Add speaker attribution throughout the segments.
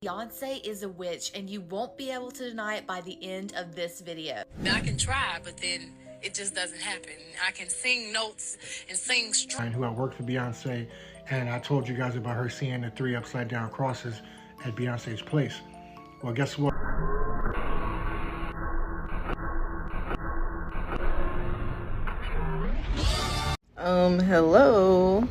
Speaker 1: Beyonce is a witch, and you won't be able to deny it by the end of this video.
Speaker 2: I can try, but then it just doesn't happen. I can sing notes and sing strong.
Speaker 3: Who I worked for Beyonce, and I told you guys about her seeing the 3 upside down crosses at Beyonce's place. Well, guess what?
Speaker 4: Hello.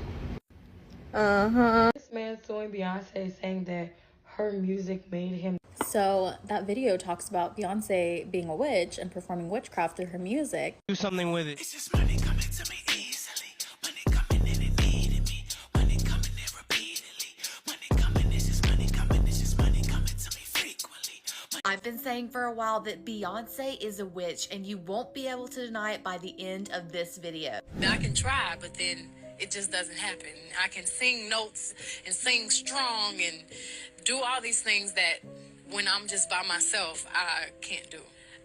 Speaker 5: This man suing Beyonce saying that her music made him.
Speaker 6: So that video talks about Beyonce being a witch and performing witchcraft through her music.
Speaker 7: Do something with it.
Speaker 8: It's just money coming to me easily. Money coming in and needing me. Money coming in repeatedly. Money coming, it's just money coming. It's just money coming to me frequently.
Speaker 1: I've been saying for a while that Beyonce is a witch, and you won't be able to deny it by the end of this video.
Speaker 2: I can try, but then it just doesn't happen. I can sing notes and sing strong and do all these things that when I'm just by myself, I can't do.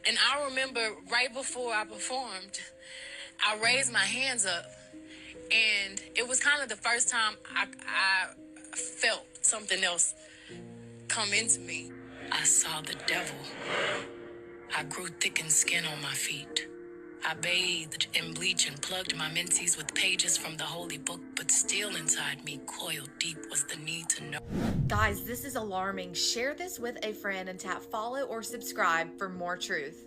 Speaker 2: And I remember right before I performed, I raised my hands up, and it was kind of the first time I felt something else come into me. I saw the devil. I grew thick in skin on my feet. I bathed in bleach and plugged my menses with pages from the holy book, but still inside me, coiled deep, was the need to know.
Speaker 1: Guys, this is alarming. Share this with a friend and tap follow or subscribe for more truth.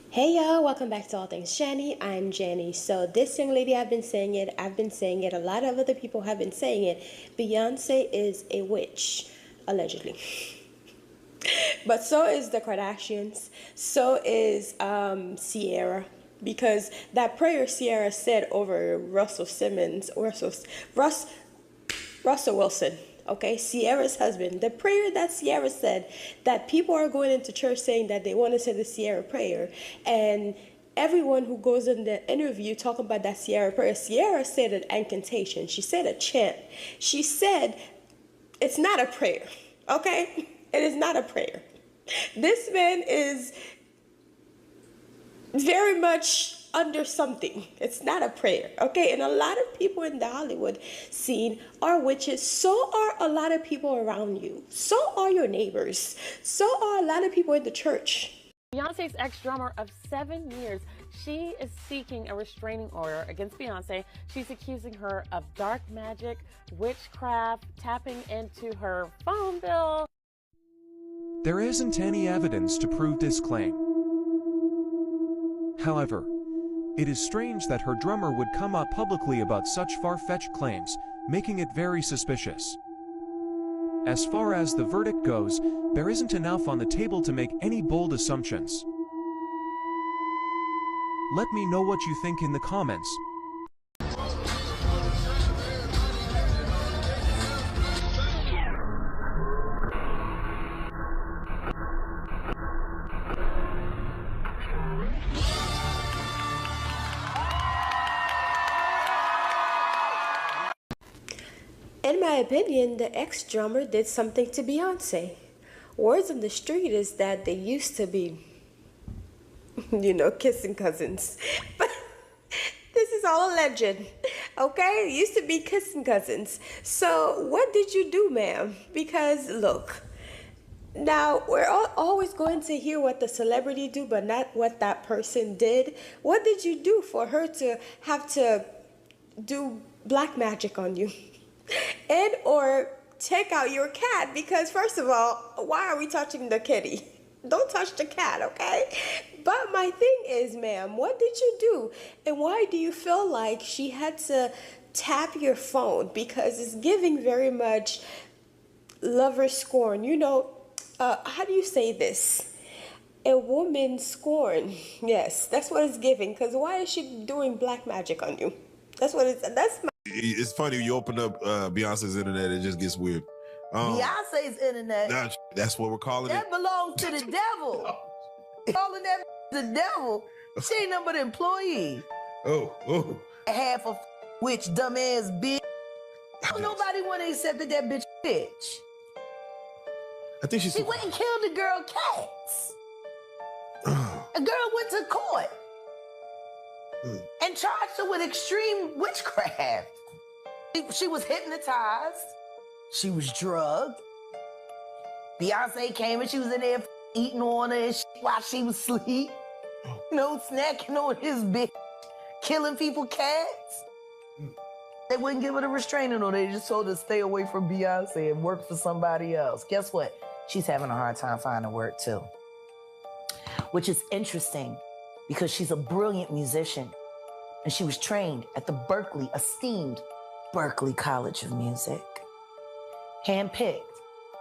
Speaker 9: Hey y'all, welcome back to All Things Jenny. I'm Jenny. So this young lady, I've been saying it, a lot of other people have been saying it. Beyonce is a witch, allegedly. But so is the Kardashians, so is Sierra, because that prayer Sierra said over Russell Wilson, okay, Sierra's husband, the prayer that Sierra said, that people are going into church saying that they want to say the Sierra prayer, and everyone who goes in the interview talking about that Sierra prayer, Sierra said an incantation, she said a chant, she said it's not a prayer, okay? It is not a prayer. This man is very much under something. It's not a prayer, okay? And a lot of people in the Hollywood scene are witches. So are a lot of people around you. So are your neighbors. So are a lot of people in the church.
Speaker 5: Beyonce's ex-drummer of 7 years, she is seeking a restraining order against Beyonce. She's accusing her of dark magic, witchcraft, tapping into her phone bill.
Speaker 10: There isn't any evidence to prove this claim. However, it is strange that her drummer would come out publicly about such far-fetched claims, making it very suspicious. As far as the verdict goes, there isn't enough on the table to make any bold assumptions. Let me know what you think in the comments.
Speaker 9: In my opinion, the ex-drummer did something to Beyonce. Words on the street is that they used to be, you know, kissing cousins. But this is all alleged, okay? It used to be kissing cousins. So what did you do, ma'am? Because look, now we're always going to hear what the celebrity do, but not what that person did. What did you do for her to have to do black magic on you? And or take out your cat, because first of all, why are we touching the kitty? Don't touch the cat, okay? But my thing is, ma'am, what did you do? And why do you feel like she had to tap your phone? Because it's giving very much lover scorn. You know, how do you say this? A woman scorn. Yes, that's what it's giving. Because why is she doing black magic on you? That's what it's, that's my...
Speaker 11: It's funny, you open up Beyonce's internet, it just gets weird.
Speaker 4: Beyonce's internet.
Speaker 11: That's what we're calling
Speaker 4: that
Speaker 11: it.
Speaker 4: That belongs to the devil. Calling that the devil. She ain't nothing but an employee.
Speaker 11: Oh.
Speaker 4: Half of witch, dumbass bitch. Nobody want to accept that bitch bitch.
Speaker 11: I think
Speaker 4: she went and killed the girl Cats. A girl went to court and charged her with extreme witchcraft. She was hypnotized. She was drugged. Beyonce came and she was in there eating on her and shit while she was asleep. You know, snacking on his bitch, killing people cats. They wouldn't give her a restraining order. They just told her to stay away from Beyonce and work for somebody else. Guess what? She's having a hard time finding work too. Which is interesting because she's a brilliant musician and she was trained at the esteemed Berklee College of Music. Handpicked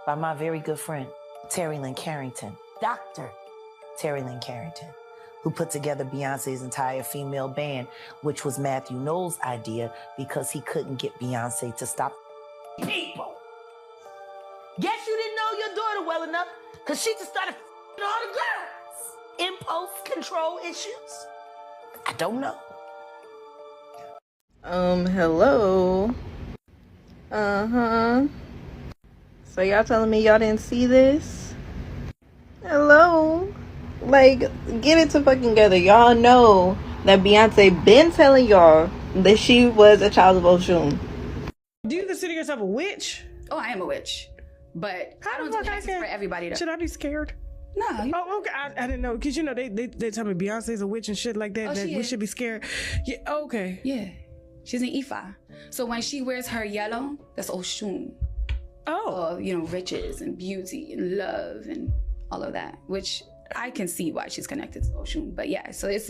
Speaker 4: by my very good friend, Terry Lynn Carrington, Dr. Terry Lynn Carrington, who put together Beyonce's entire female band, which was Matthew Knowles' idea because he couldn't get Beyonce to stop people. Guess you didn't know your daughter well enough because she just started all the girls. Impulse control issues? I don't know.
Speaker 7: Hello. So y'all telling me y'all didn't see this? Hello? Like, get it to fucking together. Y'all know that Beyonce been telling y'all that she was a child of Oshun.
Speaker 12: Do you consider yourself a witch?
Speaker 13: Oh, I am a witch. But I don't do hexes for everybody though.
Speaker 12: Should I be scared?
Speaker 13: No.
Speaker 12: Oh, okay. I didn't know. Because, you know, they tell me Beyonce's a witch and shit like that.
Speaker 13: Oh,
Speaker 12: that
Speaker 13: she
Speaker 12: we
Speaker 13: is.
Speaker 12: should be scared. Yeah, okay.
Speaker 13: Yeah. She's an Ifa. So when she wears her yellow, that's Oshun.
Speaker 12: Oh.
Speaker 13: You know, riches and beauty and love and all of that. Which I can see why she's connected to Oshun. But yeah, so it's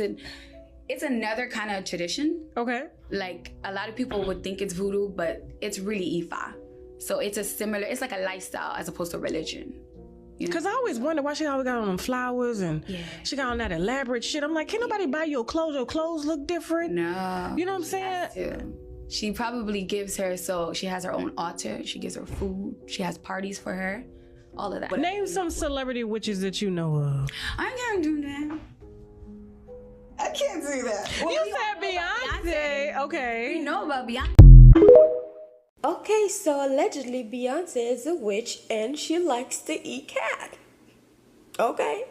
Speaker 13: another kind of tradition.
Speaker 12: Okay.
Speaker 13: Like, a lot of people would think it's voodoo, but it's really Ifa. So it's it's like a lifestyle as opposed to religion. You know?
Speaker 12: Because I always wonder why she always got on them flowers and she got on that elaborate shit. I'm like, can nobody buy your clothes? Your clothes look different.
Speaker 13: No.
Speaker 12: You know what I'm saying?
Speaker 13: She probably gives her, so she has her own altar. She gives her food. She has parties for her. All of that.
Speaker 12: But name some celebrity witches that you know of.
Speaker 13: I can't do that. I can't do that. Well,
Speaker 12: you said Beyonce. Okay.
Speaker 13: We know about Beyonce.
Speaker 9: Okay, so allegedly Beyonce is a witch and she likes to eat cat. Okay,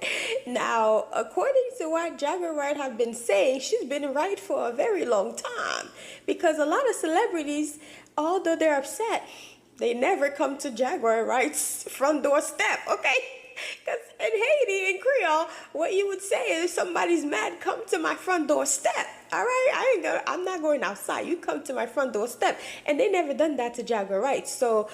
Speaker 9: now according to what Jagger Wright have been saying, she's been right for a very long time because a lot of celebrities, although they're upset, they never come to Jaguar Wright's front door step, okay? Because in Haiti, in Creole, what you would say is if somebody's mad, come to my front door step. All right, I'm not going outside. You come to my front door step. And they never done that to Jagger Wright. So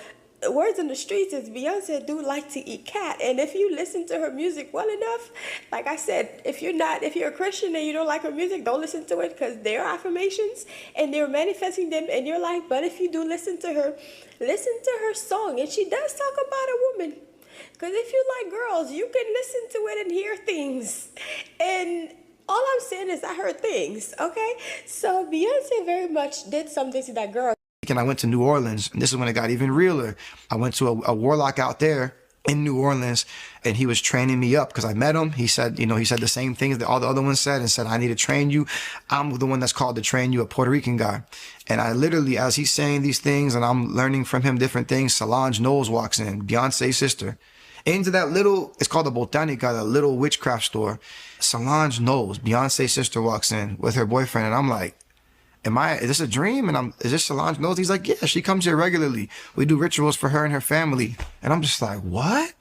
Speaker 9: words on the streets is Beyonce do like to eat cat. And if you listen to her music well enough, like I said, if you're a Christian and you don't like her music, don't listen to it because they're affirmations and they're manifesting them in your life. But if you do listen to her song, and she does talk about a woman. Because if you like girls, you can listen to it and hear things. And all I'm saying is I heard things, okay? So Beyonce very much did something to that girl.
Speaker 14: And I went to New Orleans, and this is when it got even realer. I went to a warlock out there in New Orleans, and he was training me up because I met him. He said, he said the same things that all the other ones said and said, I need to train you. I'm the one that's called to train you, a Puerto Rican guy. And I literally, as he's saying these things and I'm learning from him different things, Solange Knowles walks in, Beyonce's sister. Into that little, it's called the Botanica, the little witchcraft store. Solange Knowles, Beyonce's sister, walks in with her boyfriend. And I'm like, is this a dream? And is this Solange Knowles? He's like, yeah, she comes here regularly. We do rituals for her and her family. And I'm just like, what?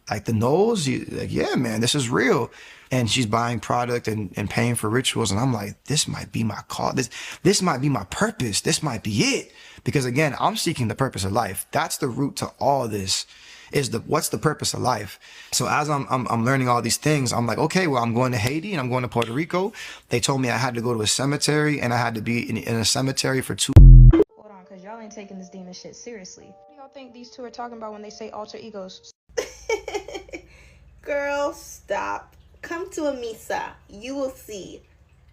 Speaker 14: Like the Knowles? Like, yeah, man, this is real. And she's buying product and paying for rituals. And I'm like, this might be my call. This might be my purpose. This might be it. Because again, I'm seeking the purpose of life. That's the root to all this. What's the purpose of life? So as I'm learning all these things, I'm like, okay, well, I'm going to Haiti and I'm going to Puerto Rico. They told me I had to go to a cemetery and I had to be in a cemetery for 2.
Speaker 15: Hold on, because y'all ain't taking this demon shit seriously. What do y'all think these two are talking about when they say alter egos?
Speaker 7: Girl, stop. Come to a misa. You will see.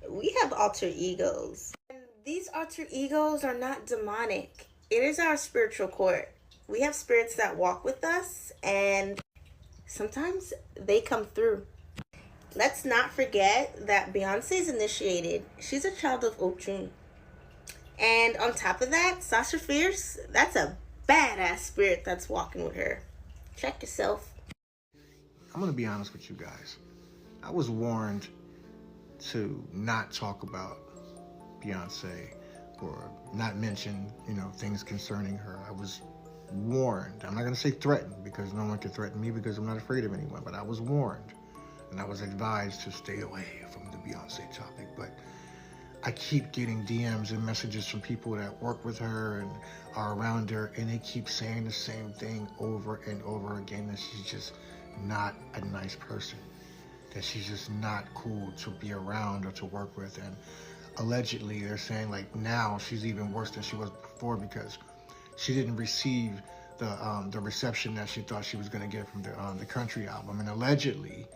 Speaker 7: We have alter egos. And these alter egos are not demonic. It is our spiritual court. We have spirits that walk with us, and sometimes they come through. Let's not forget that Beyonce's initiated. She's a child of Oshun. And on top of that, Sasha Fierce, that's a badass spirit that's walking with her. Check yourself.
Speaker 3: I'm going to be honest with you guys. I was warned to not talk about Beyonce or not mention, things concerning her. I was warned. I'm not going to say threatened, because no one can threaten me because I'm not afraid of anyone, but I was warned and I was advised to stay away from the Beyonce topic. But I keep getting DMs and messages from people that work with her and are around her, and they keep saying the same thing over and over again, that she's just not a nice person, that she's just not cool to be around or to work with. And allegedly they're saying like now she's even worse than she was before, because she didn't receive the reception that she thought she was going to get from the country album. And allegedly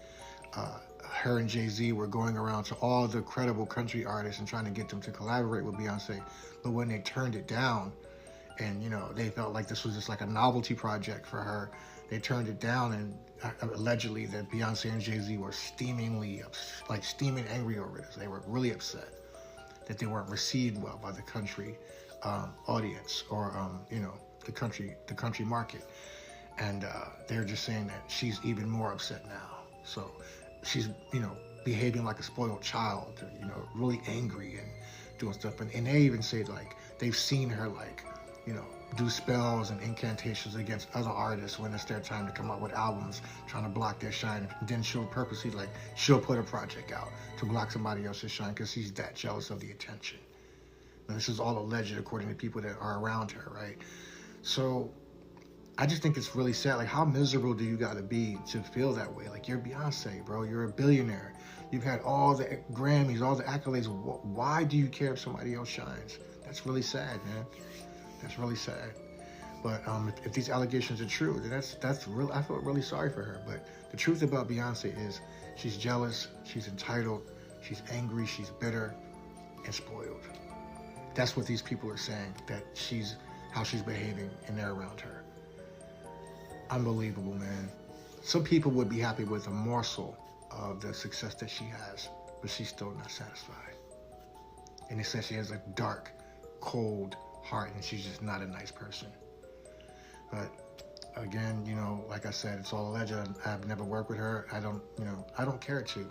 Speaker 3: her and Jay-Z were going around to all the credible country artists and trying to get them to collaborate with Beyonce. But when they turned it down, and, you know, they felt like this was just like a novelty project for her, they turned it down, and allegedly that Beyonce and Jay-Z were steaming angry over this. They were really upset that they weren't received well by the country audience, or, you know, the country market. And they're just saying that she's even more upset now. So she's, you know, behaving like a spoiled child, you know, really angry and doing stuff. And they even say, like, they've seen her, like, you know, do spells and incantations against other artists when it's their time to come out with albums, trying to block their shine. And then she'll purposely, like, she'll put a project out to block somebody else's shine because she's that jealous of the attention. And this is all alleged according to people that are around her, right? So I just think it's really sad. Like, how miserable do you gotta be to feel that way? Like, you're Beyonce, bro. You're a billionaire. You've had all the Grammys, all the accolades. Why do you care if somebody else shines? That's really sad, man. That's really sad. But if these allegations are true, then that's real. I feel really sorry for her. But the truth about Beyonce is she's jealous, she's entitled, she's angry, she's bitter, and spoiled. That's what these people are saying, that how she's behaving, and they're around her. Unbelievable, man. Some people would be happy with a morsel of the success that she has, but she's still not satisfied. And they say she has a dark, cold heart, and she's just not a nice person. But again, you know, like I said, it's all alleged. I've never worked with her. I don't care to.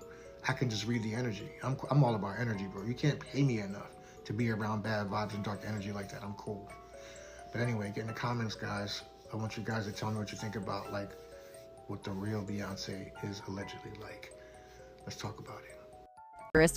Speaker 3: I can just read the energy. I'm all about energy, bro. You can't pay me enough to be around bad vibes and dark energy like that. I'm cool. But anyway, get in the comments, guys. I want you guys to tell me what you think about, like, what the real Beyonce is allegedly like. Let's talk about it.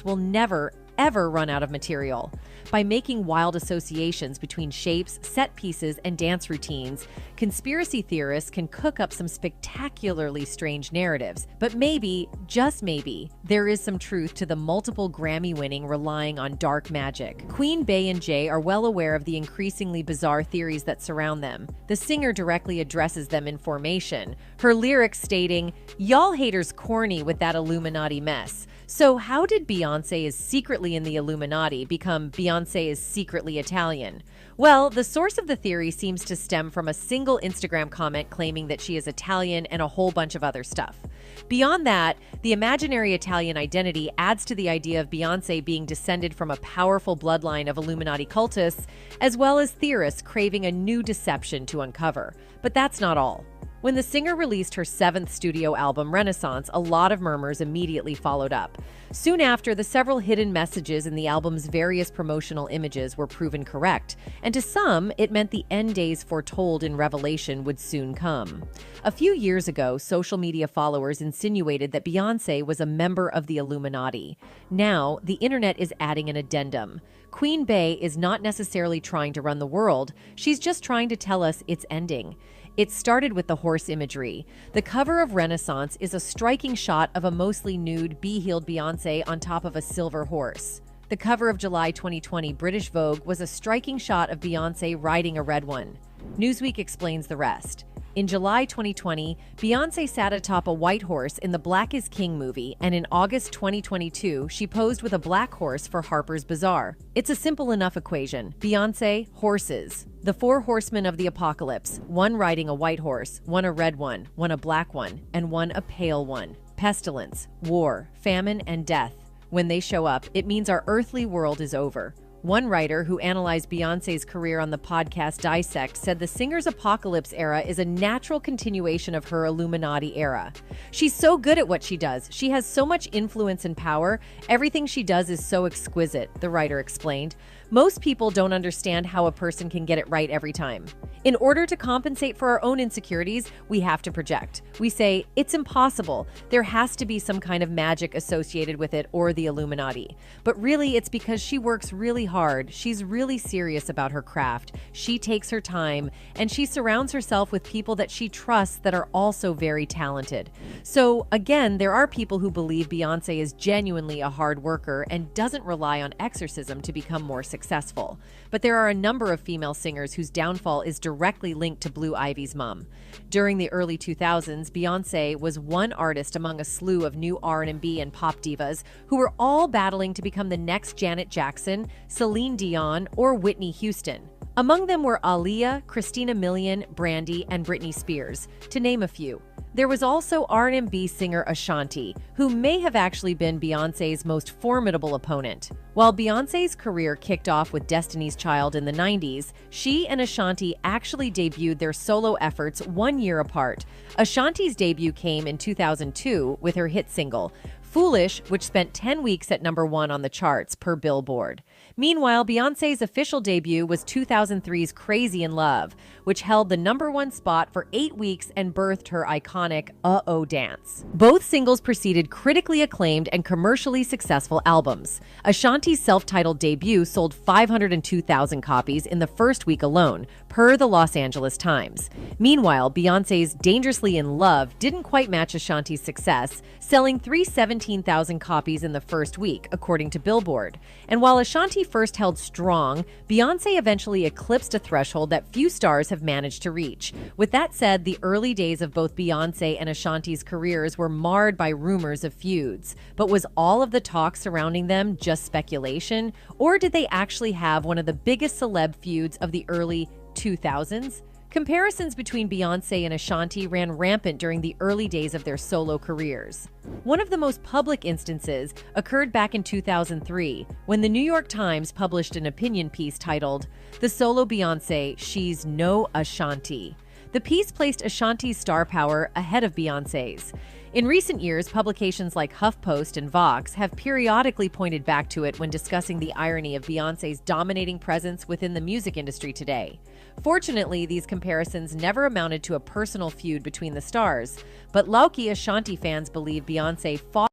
Speaker 16: Will never, ever run out of material. By making wild associations between shapes, set pieces, and dance routines, conspiracy theorists can cook up some spectacularly strange narratives. But maybe, just maybe, there is some truth to the multiple Grammy-winning relying on dark magic. Queen Bey and Jay are well aware of the increasingly bizarre theories that surround them. The singer directly addresses them in Formation, her lyrics stating, "Y'all haters corny with that Illuminati mess." So how did Beyonce is secretly in the Illuminati become Beyonce is secretly Italian? Well, the source of the theory seems to stem from a single Instagram comment claiming that she is Italian and a whole bunch of other stuff. Beyond that, the imaginary Italian identity adds to the idea of Beyonce being descended from a powerful bloodline of Illuminati cultists, as well as theorists craving a new deception to uncover. But that's not all. When the singer released her 7th studio album, Renaissance, a lot of murmurs immediately followed up. Soon after, the several hidden messages in the album's various promotional images were proven correct, and to some, it meant the end days foretold in Revelation would soon come. A few years ago, social media followers insinuated that Beyonce was a member of the Illuminati. Now, the internet is adding an addendum. Queen Bey is not necessarily trying to run the world, she's just trying to tell us it's ending. It started with the horse imagery. The cover of Renaissance is a striking shot of a mostly nude, be-heeled Beyonce on top of a silver horse. The cover of July 2020 British Vogue was a striking shot of Beyonce riding a red one. Newsweek explains the rest. In July 2020, Beyonce sat atop a white horse in the Black is King movie, and in August 2022, she posed with a black horse for Harper's Bazaar. It's a simple enough equation. Beyonce, horses. The 4 horsemen of the apocalypse, one riding a white horse, one a red one a black one, and one a pale one. Pestilence, war, famine, and death. When they show up, it means our earthly world is over. One writer who analyzed Beyoncé's career on the podcast Dissect said the singer's apocalypse era is a natural continuation of her Illuminati era. She's so good at what she does. She has so much influence and power. Everything she does is so exquisite, the writer explained. Most people don't understand how a person can get it right every time. In order to compensate for our own insecurities, we have to project. We say, it's impossible. There has to be some kind of magic associated with it or the Illuminati. But really, it's because she works really hard. She's really serious about her craft. She takes her time, and she surrounds herself with people that she trusts that are also very talented. So again, there are people who believe Beyoncé is genuinely a hard worker and doesn't rely on exorcism to become more successful. But there are a number of female singers whose downfall is directly linked to Blue Ivy's mom. During the early 2000s, Beyoncé was one artist among a slew of new R&B and pop divas who were all battling to become the next Janet Jackson, Celine Dion, or Whitney Houston. Among them were Aaliyah, Christina Milian, Brandy, and Britney Spears, to name a few. There was also R&B singer Ashanti, who may have actually been Beyoncé's most formidable opponent. While Beyoncé's career kicked off with Destiny's Child in the 90s, she and Ashanti actually debuted their solo efforts 1 year apart. Ashanti's debut came in 2002 with her hit single, Foolish, which spent 10 weeks at #1 on the charts per Billboard. Meanwhile, Beyoncé's official debut was 2003's Crazy in Love, which held the #1 spot for 8 weeks and birthed her iconic Uh-Oh dance. Both singles preceded critically acclaimed and commercially successful albums. Ashanti's self-titled debut sold 502,000 copies in the first week alone, per the Los Angeles Times. Meanwhile, Beyoncé's Dangerously in Love didn't quite match Ashanti's success, selling 317,000 copies in the first week, according to Billboard. And while Ashanti first held strong, Beyoncé eventually eclipsed a threshold that few stars have managed to reach. With that said, the early days of both Beyoncé and Ashanti's careers were marred by rumors of feuds. But was all of the talk surrounding them just speculation? Or did they actually have one of the biggest celeb feuds of the early 2000s? Comparisons between Beyoncé and Ashanti ran rampant during the early days of their solo careers. One of the most public instances occurred back in 2003, when the New York Times published an opinion piece titled, "The Solo Beyoncé, She's No Ashanti." The piece placed Ashanti's star power ahead of Beyoncé's. In recent years, publications like HuffPost and Vox have periodically pointed back to it when discussing the irony of Beyoncé's dominating presence within the music industry today. Fortunately, these comparisons never amounted to a personal feud between the stars, but Lauki Ashanti fans believe Beyoncé fought.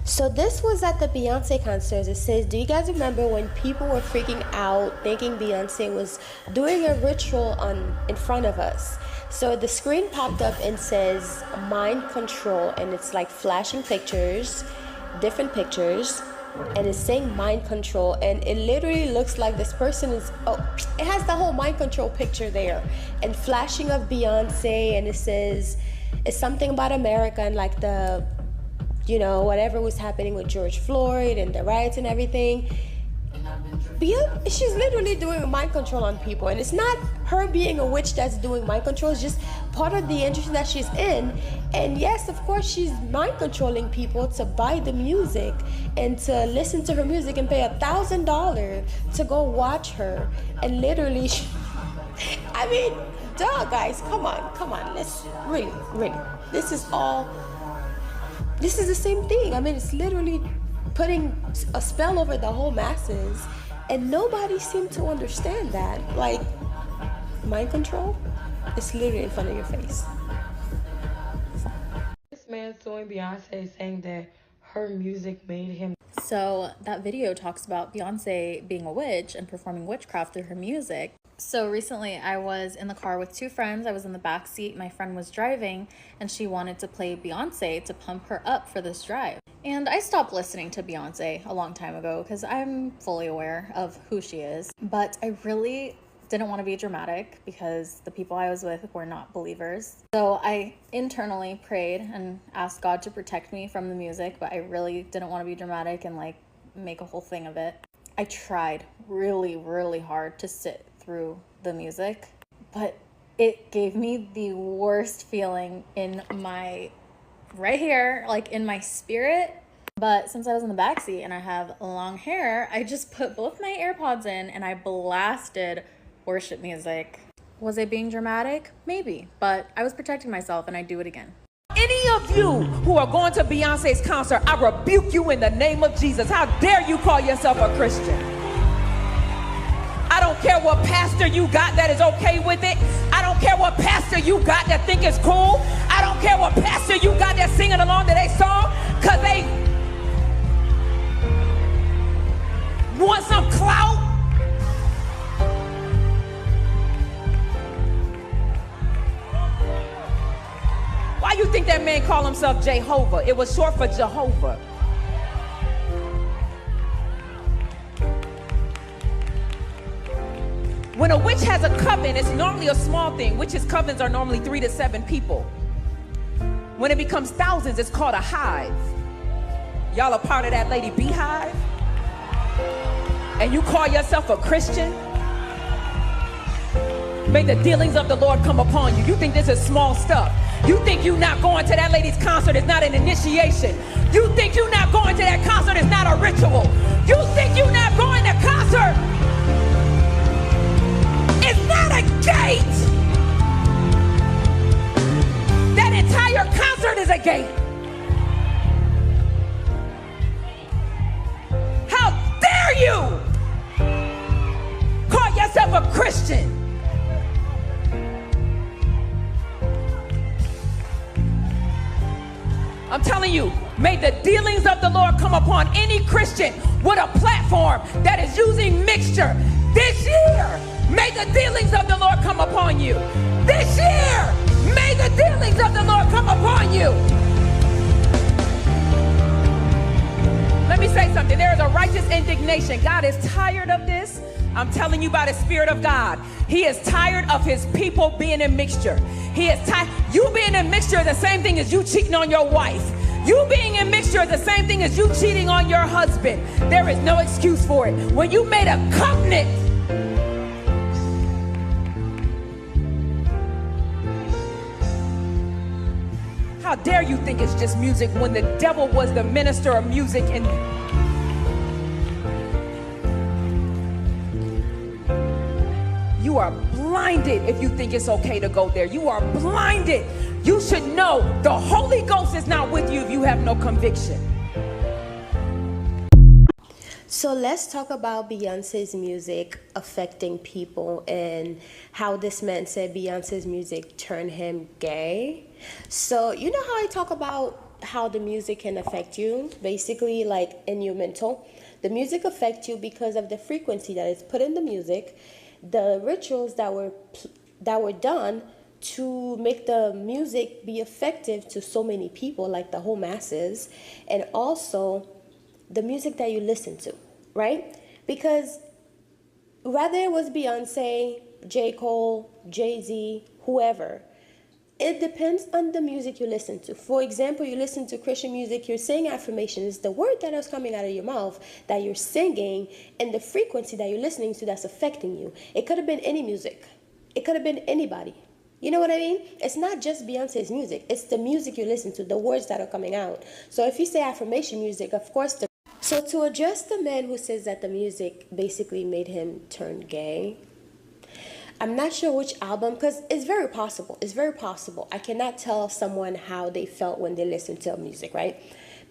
Speaker 9: So this was at the Beyonce concert. It says, do you guys remember when people were freaking out thinking Beyonce was doing a ritual in front of us? So the screen popped up and says mind control, and it's like flashing pictures, different pictures, and it's saying mind control, and it literally looks like this person is, it has the whole mind control picture there, and flashing of Beyonce, and it says it's something about America and like the, you know, whatever was happening with George Floyd and the riots and everything. She's literally doing mind control on people, and it's not her being a witch that's doing mind control. It's just part of the industry that she's in. And yes, of course, she's mind controlling people to buy the music and to listen to her music and pay $1,000 to go watch her. And literally, I mean, duh, guys, come on, let's really, this is the same thing. I mean, it's literally putting a spell over the whole masses, and nobody seemed to understand that. Like, mind control is literally in front of your face.
Speaker 12: This man suing Beyonce, saying that her music made him.
Speaker 6: So that video talks about Beyonce being a witch and performing witchcraft through her music. So recently I was in the car with two friends. I was in the back seat. My friend was driving, and she wanted to play Beyonce to pump her up for this drive. And I stopped listening to Beyonce a long time ago because I'm fully aware of who she is. But I really didn't want to be dramatic because the people I was with were not believers. So I internally prayed and asked God to protect me from the music, but I really didn't want to be dramatic and like make a whole thing of it. I tried really, really hard to sit through the music, but it gave me the worst feeling in my right here, like in my spirit. But since I was in the backseat and I have long hair, I just put both my AirPods in and I blasted worship music. Was I being dramatic? Maybe, but I was protecting myself and I'd do it again.
Speaker 17: Any of you who are going to Beyonce's concert, I rebuke you in the name of Jesus. How dare you call yourself a Christian? I don't care what pastor you got that is okay with it. I don't care what pastor you got that think it's cool. I don't care what pastor you got that's singing along to their song because they want some clout. Why you think that man called himself Jehovah? It was short for Jehovah. When a witch has a coven, it's normally a small thing. Witches' covens are normally 3 to 7 people. When it becomes thousands, it's called a hive. Y'all are part of that lady beehive? And you call yourself a Christian? May the dealings of the Lord come upon you. You think this is small stuff. You think you not going to that lady's concert is not an initiation. You think you not going to that concert is not a ritual. You think you not going to concert is not a gate. That entire concert is a gate. How dare you call yourself a Christian? I'm telling you, may the dealings of the Lord come upon any Christian with a platform that is using mixture. This year, may the dealings of the Lord come upon you. This year, may the dealings of the Lord come upon you. Let me say something. There is a righteous indignation. God is tired of this. I'm telling you by the Spirit of God. He is tired of his people being in mixture. He is tired. You being in mixture is the same thing as you cheating on your wife. You being in mixture is the same thing as you cheating on your husband. There is no excuse for it. When you made a covenant, how dare you think it's just music when the devil was the minister of music and you are blinded if you think it's okay to go there. You are blinded. You should know the Holy Ghost is not with you if you have no conviction.
Speaker 9: So let's talk about Beyonce's music affecting people and how this man said Beyonce's music turned him gay. So you know how I talk about how the music can affect you, basically like in your mental. The music affects you because of the frequency that is put in the music, the rituals that were done to make the music be effective to so many people, like the whole masses, and also the music that you listen to, right? Because whether it was Beyonce, J. Cole, Jay-Z, whoever, it depends on the music you listen to. For example, you listen to Christian music, you're saying affirmations, the word that is coming out of your mouth that you're singing and the frequency that you're listening to that's affecting you. It could have been any music. It could have been anybody. You know what I mean? It's not just Beyonce's music. It's the music you listen to, the words that are coming out. So if you say affirmation music, of course. So to address the man who says that the music basically made him turn gay, I'm not sure which album, because it's very possible. It's very possible. I cannot tell someone how they felt when they listened to music, right?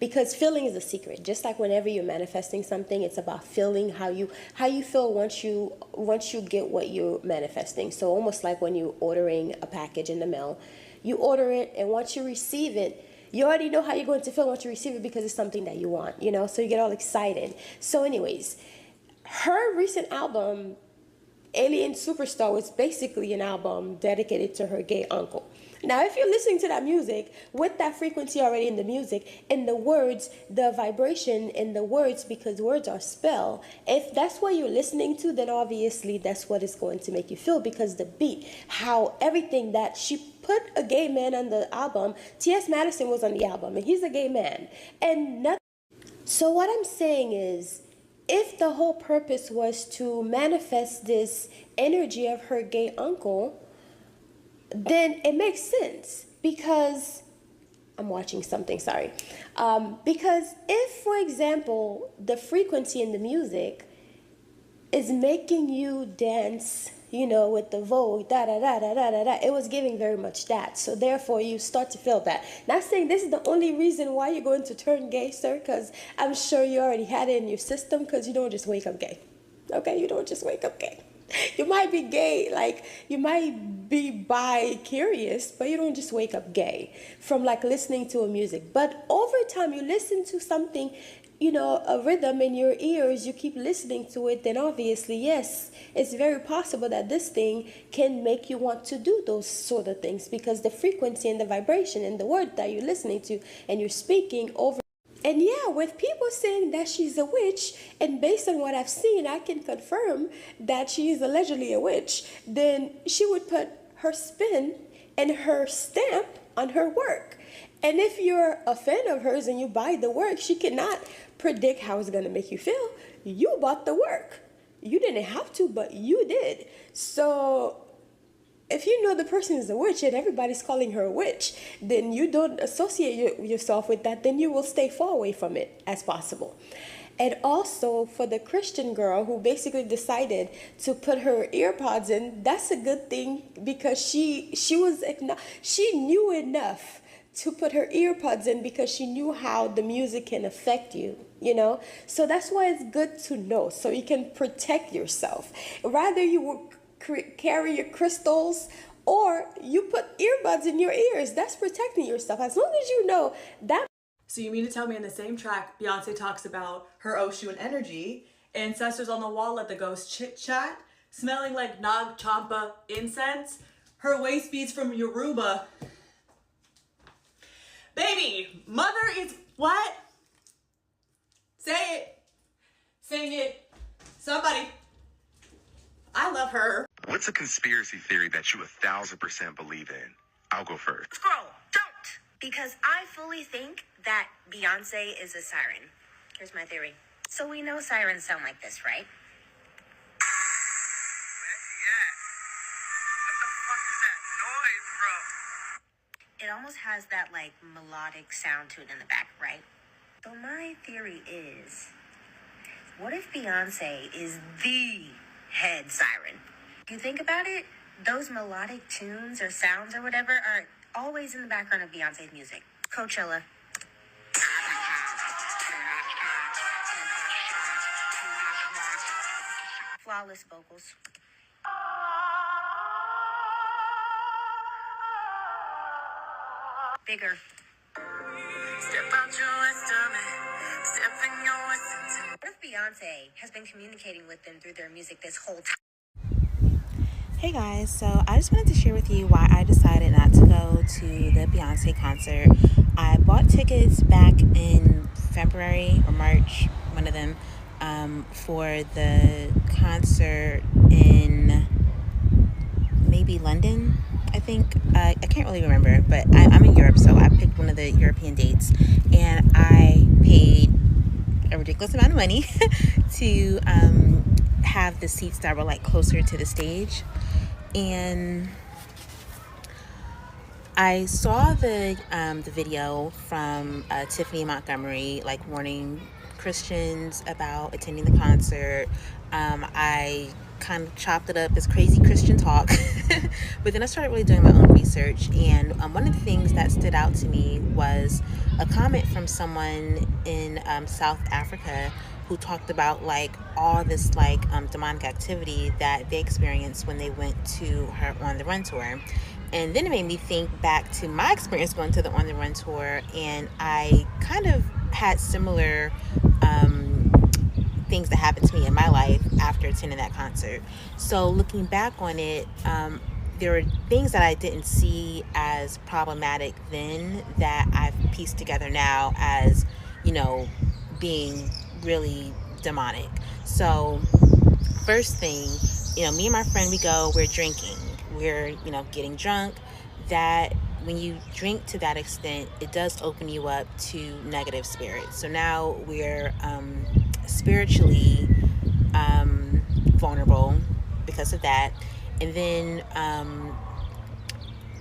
Speaker 9: Because feeling is a secret. Just like whenever you're manifesting something, it's about feeling how you feel once you get what you're manifesting. So almost like when you're ordering a package in the mail, you order it, and once you receive it, you already know how you're going to feel once you receive it because it's something that you want, you know? So you get all excited. So anyways, her recent album, Alien Superstar, was basically an album dedicated to her gay uncle. Now, if you're listening to that music with that frequency already in the music, in the words, the vibration in the words, because words are spell, if that's what you're listening to, then obviously that's what it's going to make you feel, because the beat, how everything that she put a gay man on the album. T.S. Madison was on the album, and he's a gay man. And nothing. So what I'm saying is, if the whole purpose was to manifest this energy of her gay uncle, then it makes sense, because I'm watching something, sorry. Because if, for example, the frequency in the music is making you dance, you know, with the Vogue, da-da-da-da-da-da-da, it was giving very much that. So therefore, you start to feel that. Not saying this is the only reason why you're going to turn gay, sir, because I'm sure you already had it in your system, because you don't just wake up gay. Okay, you don't just wake up gay. You might be gay, like, you might be bi-curious, but you don't just wake up gay from, like, listening to a music. But over time, you listen to something, you know, a rhythm in your ears, you keep listening to it, then obviously, yes, it's very possible that this thing can make you want to do those sort of things, because the frequency and the vibration and the word that you're listening to and you're speaking over. And yeah, with people saying that she's a witch, and based on what I've seen, I can confirm that she is allegedly a witch, then she would put her spin and her stamp on her work. And if you're a fan of hers and you buy the work, she cannot predict how it's going to make you feel. You bought the work. You didn't have to, but you did. So if you know the person is a witch and everybody's calling her a witch, then you don't associate yourself with that, then you will stay far away from it as possible. And also for the Christian girl who basically decided to put her earpods in, that's a good thing, because she knew enough to put her earpods in, because she knew how the music can affect you, you know? So that's why it's good to know, so you can protect yourself. Rather you carry your crystals or you put earbuds in your ears, that's protecting yourself. As long as you know that.
Speaker 18: So you mean to tell me in the same track, Beyonce talks about her Oshun energy, ancestors on the wall let the ghosts chit-chat, smelling like Nag Champa incense, her waist beads from Yoruba. Baby, mother is what? Say it. Sing it. Somebody. I love her.
Speaker 19: What's a conspiracy theory that you 1,000% believe in? I'll go first.
Speaker 20: Scroll, don't! Because I fully think that Beyonce is a siren. Here's my theory. So we know sirens sound like this, right? It almost has that, like, melodic sound to it in the back, right? So my theory is, what if Beyonce is the head siren? You think about it, those melodic tunes or sounds or whatever are always in the background of Beyonce's music. Coachella. Flawless vocals. Bigger. Step out your estimate. Step in your essence. What if Beyonce has been communicating with them through their music this whole time?
Speaker 21: Hey guys, so I just wanted to share with you why I decided not to go to the Beyonce concert. I bought tickets back in February or March, one of them, for the concert in maybe London, I think. I can't really remember, but I'm in Europe, so I picked one of the European dates, and I paid a ridiculous amount of money to have the seats that were like closer to the stage. And I saw the video from Tiffany Montgomery, like warning Christians about attending the concert. I kind of chopped it up as crazy Christian talk, but then I started really doing my own research, and one of the things that stood out to me was a comment from someone in South Africa who talked about like all this like demonic activity that they experienced when they went to her On the Run tour. And then it made me think back to my experience going to the On the Run tour, and I kind of had similar things that happened to me in my life after attending that concert. So looking back on it, there were things that I didn't see as problematic then that I've pieced together now as, you know, being really demonic. So first thing, you know, me and my friend, we're drinking, we're, you know, getting drunk. That when you drink to that extent, it does open you up to negative spirits. So now we're spiritually vulnerable because of that. And then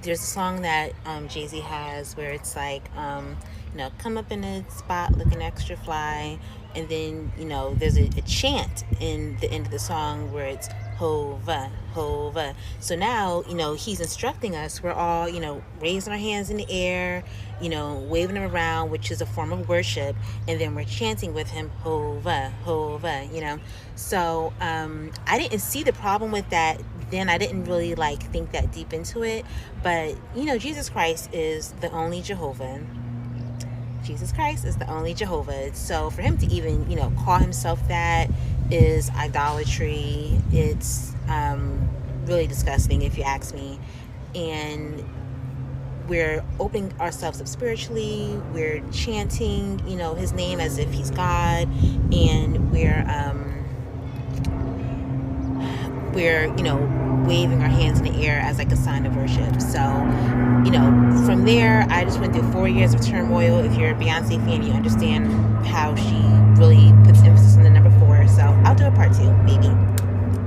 Speaker 21: there's a song that Jay-Z has where it's like, come up in the spot looking extra fly. And then, there's a chant in the end of the song where it's Hova, Hova. So now, he's instructing us. We're all, raising our hands in the air, waving them around, which is a form of worship. And then we're chanting with him, Hova, Hova, So I didn't see the problem with that then. I didn't really think that deep into it. But, Jesus Christ is the only Jehovah. Jesus Christ is the only Jehovah. So for him to even, call himself that is idolatry. It's really disgusting, if you ask me. And we're opening ourselves up spiritually. We're chanting, his name as if he's God. And we're waving our hands in the air as a sign of worship. So, from there, I just went through 4 years of turmoil. If you're a Beyonce fan, you understand how she really puts emphasis on the number 4. So I'll do a part 2, maybe.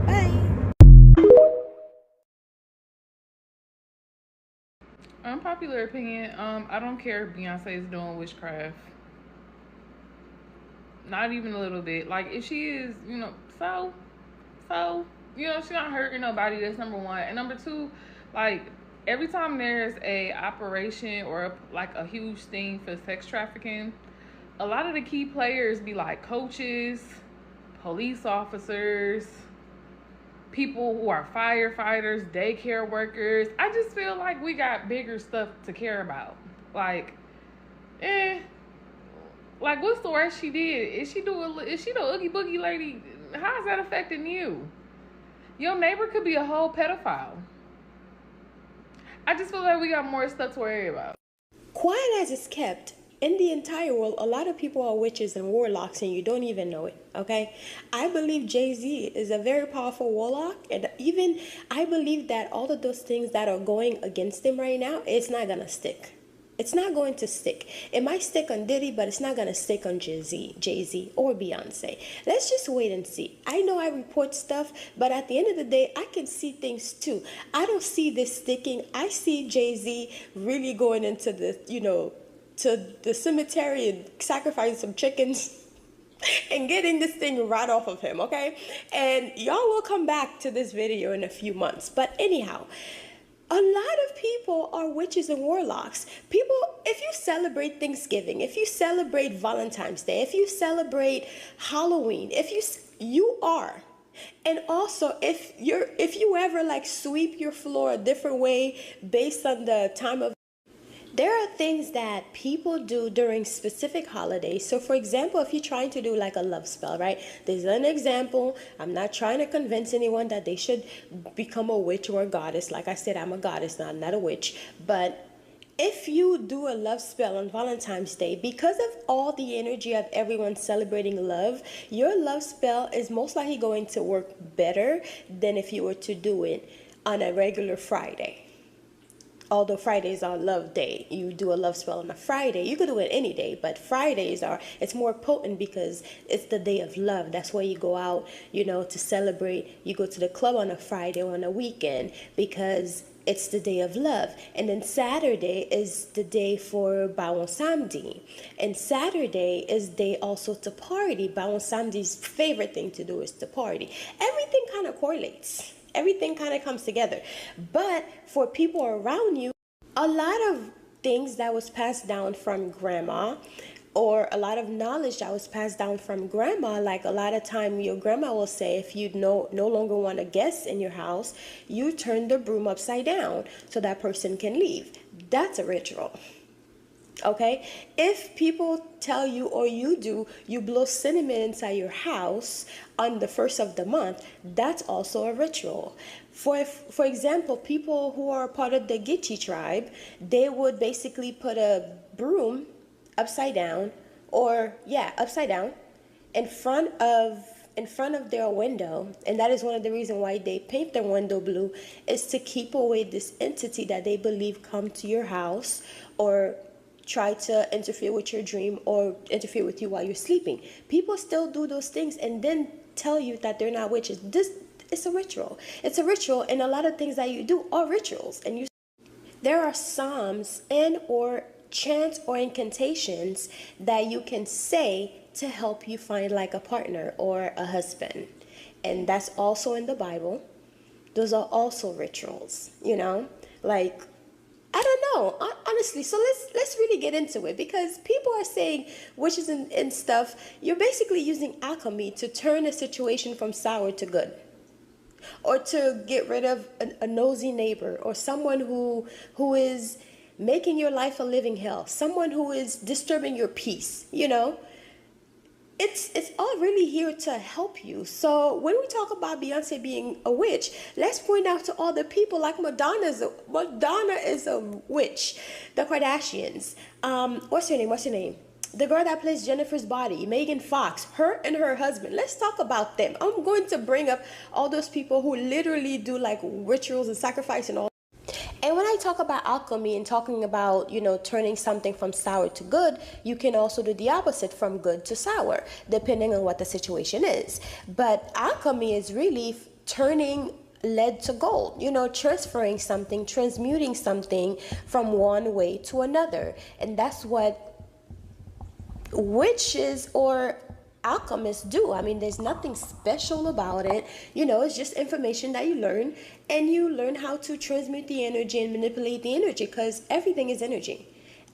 Speaker 21: Bye.
Speaker 8: Unpopular opinion, I don't care if Beyonce is doing witchcraft. Not even a little bit. If she is, so, she's not hurting nobody. That's number 1. And number 2, every time there's a operation or a huge thing for sex trafficking, a lot of the key players be coaches, police officers, people who are firefighters, daycare workers. I just feel like we got bigger stuff to care about. What's the worst she did? Is she the Oogie Boogie lady? How is that affecting you? Your neighbor could be a whole pedophile. I just feel like we got more stuff to worry about.
Speaker 9: Quiet as it's kept, in the entire world, a lot of people are witches and warlocks and you don't even know it, okay? I believe Jay-Z is a very powerful warlock, and even I believe that all of those things that are going against him right now, it's not gonna stick. It's not going to stick. It might stick on Diddy, but it's not going to stick on Jay-Z or Beyonce. Let's just wait and see. I know I report stuff, but at the end of the day, I can see things too. I don't see this sticking. I see Jay-Z really going into the, to the cemetery and sacrificing some chickens and getting this thing right off of him, okay? And y'all will come back to this video in a few months. But anyhow, a lot of people are witches and warlocks. People, if you celebrate Thanksgiving, if you celebrate Valentine's Day, if you celebrate Halloween, if you are. And also, if you ever sweep your floor a different way based on the time of, there are things that people do during specific holidays. So for example, if you're trying to do a love spell, right? There's an example. I'm not trying to convince anyone that they should become a witch or a goddess. Like I said, I'm a goddess, not a witch. But if you do a love spell on Valentine's Day, because of all the energy of everyone celebrating love, your love spell is most likely going to work better than if you were to do it on a regular Friday. Although Fridays are love day, you do a love spell on a Friday. You could do it any day, but Fridays it's more potent because it's the day of love. That's why you go out, to celebrate. You go to the club on a Friday or on a weekend because it's the day of love. And then Saturday is the day for Bawon Samedi. And Saturday is day also to party. Bawon Samedi's favorite thing to do is to party. Everything kind of correlates. Everything kind of comes together. But for people around you, a lot of things that was passed down from grandma, or a lot of knowledge that was passed down from grandma, a lot of time your grandma will say, if you no longer want a guest in your house, you turn the broom upside down so that person can leave. That's a ritual. Okay, if people tell you or you blow cinnamon inside your house on the 1st of the month, that's also a ritual. For example, people who are part of the Geechee tribe, they would basically put a broom upside down in front of their window, and that is one of the reasons why they paint their window blue, is to keep away this entity that they believe come to your house or try to interfere with your dream or interfere with you while you're sleeping. People still do those things and then tell you that they're not witches. It's a ritual. It's a ritual, and a lot of things that you do are rituals. And there are psalms and or chants or incantations that you can say to help you find like a partner or a husband. And that's also in the Bible. Those are also rituals, you know, like, I don't know, honestly. So let's really get into it, because people are saying witches and stuff. You're basically using alchemy to turn a situation from sour to good, or to get rid of a nosy neighbor, or someone who is making your life a living hell, someone who is disturbing your peace, you know. It's all really here to help you. So when we talk about Beyonce being a witch, let's point out to all the people like Madonna is a witch. The Kardashians, what's her name? The girl that plays Jennifer's Body, Megan Fox, her and her husband. Let's talk about them. I'm going to bring up all those people who literally do like rituals and sacrifice and all. And when I talk about alchemy and talking about, you know, turning something from sour to good, you can also do the opposite, from good to sour, depending on what the situation is. But alchemy is really turning lead to gold, you know, transferring something, transmuting something from one way to another. And that's what witches or alchemists do. I mean, there's nothing special about it. You know, it's just information that you learn, and you learn how to transmute the energy and manipulate the energy, because everything is energy.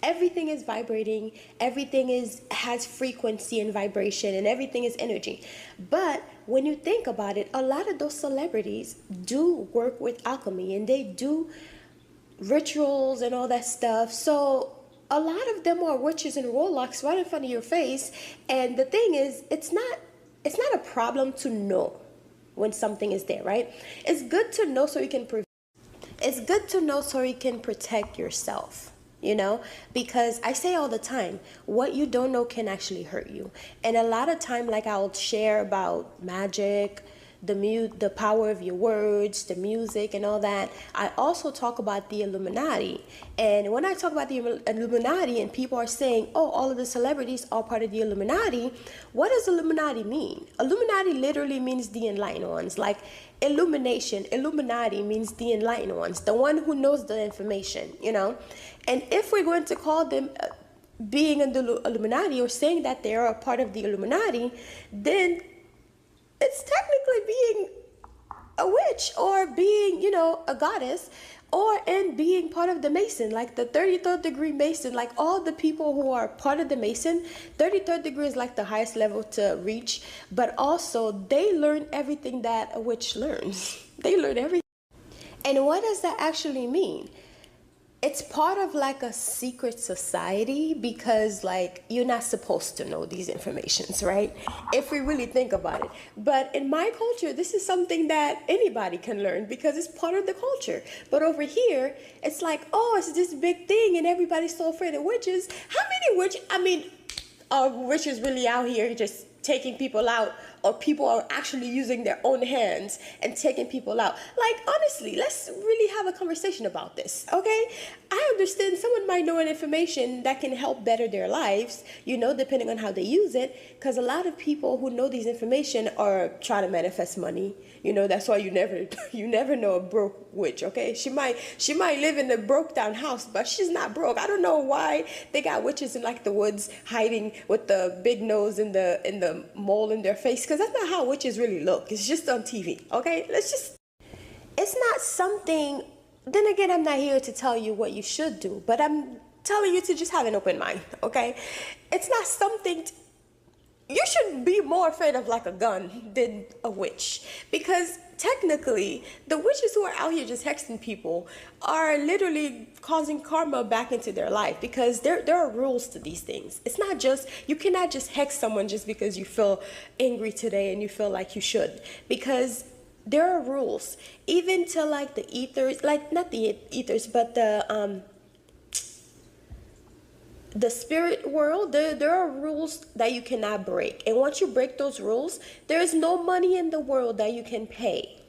Speaker 9: Everything is vibrating. Everything has frequency and vibration, and everything is energy. But when you think about it, a lot of those celebrities do work with alchemy, and they do rituals and all that stuff. So a lot of them are witches and warlocks right in front of your face. And the thing is, it's not a problem to know when something is there, right? It's good to know so you can protect yourself, you know, because I say all the time, what you don't know can actually hurt you. And a lot of time, like, I'll share about magic, the power of your words, the music and all that. I also talk about the Illuminati. And when I talk about the Illuminati and people are saying, oh, all of the celebrities are part of the Illuminati, what does Illuminati mean? Illuminati literally means the enlightened ones. Like illumination, Illuminati means the enlightened ones, the one who knows the information, you know. And if we're going to call them being in the Illuminati, or saying that they are a part of the Illuminati, then it's technically being a witch, or being, you know, a goddess, and being part of the Mason, like the 33rd degree Mason. Like all the people who are part of the Mason, 33rd degree is like the highest level to reach, but also they learn everything that a witch learns. They learn everything. And what does that actually mean? It's part of like a secret society, because like you're not supposed to know these informations, right? If we really think about it. But in my culture, this is something that anybody can learn, because it's part of the culture. But over here, it's like, oh, it's this big thing and everybody's so afraid of witches. How many witches, I mean, are witches really out here just taking people out, or people are actually using their own hands and taking people out? Like, honestly, let's really have a conversation about this, okay? I understand someone might know an information that can help better their lives, you know, depending on how they use it, because a lot of people who know these information are trying to manifest money. You know, that's why you never know a broke witch, okay? She might live in a broke down house, but she's not broke. I don't know why they got witches in like the woods hiding with the big nose and the mole in their face, because that's not how witches really look. It's just on TV, okay? It's not something. Then again, I'm not here to tell you what you should do, but I'm telling you to just have an open mind, okay? It's not something. You should be more afraid of like a gun than a witch, because technically the witches who are out here just hexing people are literally causing karma back into their life, because there are rules to these things. It's not just, you cannot just hex someone just because you feel angry today and you feel like you should, because there are rules. Even to like the ethers, like not the ethers, but the spirit world, there are rules that you cannot break. And once you break those rules, there is no money in the world that you can pay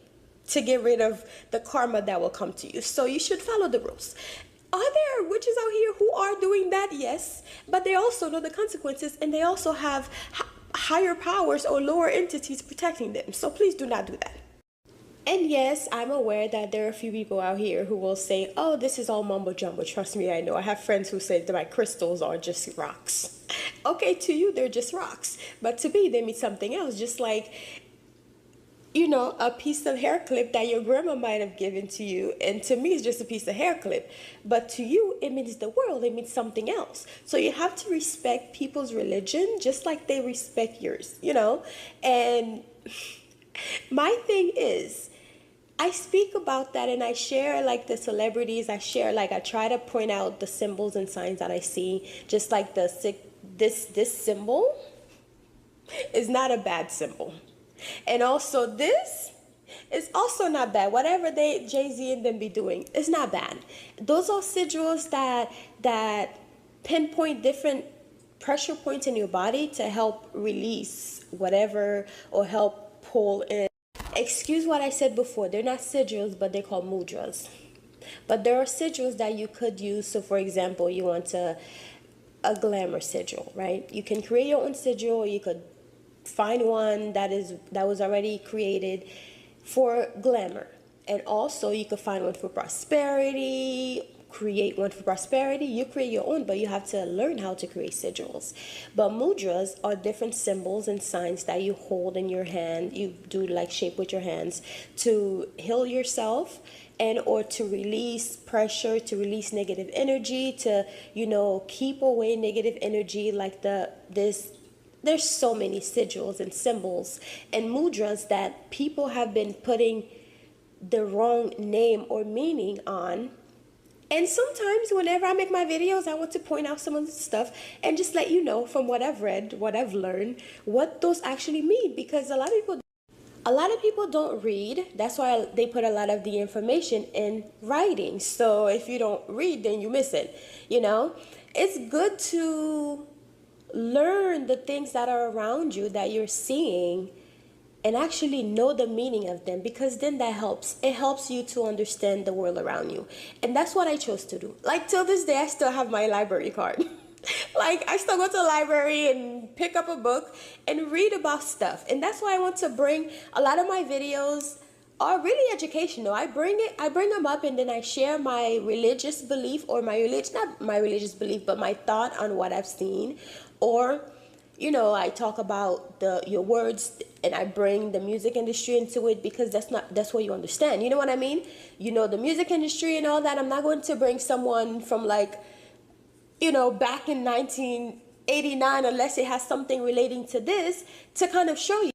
Speaker 9: to get rid of the karma that will come to you. So you should follow the rules. Are there witches out here who are doing that? Yes. But they also know the consequences, and they also have higher powers or lower entities protecting them. So please do not do that. And yes, I'm aware that there are a few people out here who will say, oh, this is all mumbo jumbo. Trust me, I know. I have friends who say that my crystals are just rocks. Okay, to you, they're just rocks. But to me, they mean something else. Just like, you know, a piece of hair clip that your grandma might have given to you. And to me, it's just a piece of hair clip. But to you, it means the world. It means something else. So you have to respect people's religion just like they respect yours, you know? And my thing is, I speak about that and I share like the celebrities. I try to point out the symbols and signs that I see. Just like this symbol is not a bad symbol. And also this is also not bad. Whatever Jay-Z and them be doing, it's not bad. Those are sigils that pinpoint different pressure points in your body to help release whatever or help pull in. Excuse what I said before, they're not sigils, but they're called mudras. But there are sigils that you could use. So for example, you want a glamour sigil, right? You can create your own sigil, or you could find one that was already created for glamour. And also you could find one for prosperity, create one for prosperity. You create your own, but you have to learn how to create sigils. But mudras are different symbols and signs that you hold in your hand. You do like shape with your hands to heal yourself and or to release pressure, to release negative energy, to, you know, keep away negative energy. Like there's so many sigils and symbols and mudras that people have been putting the wrong name or meaning on. And sometimes whenever I make my videos, I want to point out some of the stuff and just let you know from what I've read, what I've learned, what those actually mean. Because a lot of people don't read. That's why they put a lot of the information in writing. So if you don't read, then you miss it. You know, it's good to learn the things that are around you that you're seeing and actually know the meaning of them, because then that helps. It helps you to understand the world around you. And that's what I chose to do. Like till this day, I still have my library card. Like I still go to the library and pick up a book and read about stuff. And that's why I want to bring a lot of my videos are really educational. I bring them up and then I share my religious belief or not my religious belief, but my thought on what I've seen. Or, you know, I talk about your words and I bring the music industry into it, because that's what you understand. You know what I mean? You know, the music industry and all that. I'm not going to bring someone from like, you know, back in 1989, unless it has something relating to this to kind of show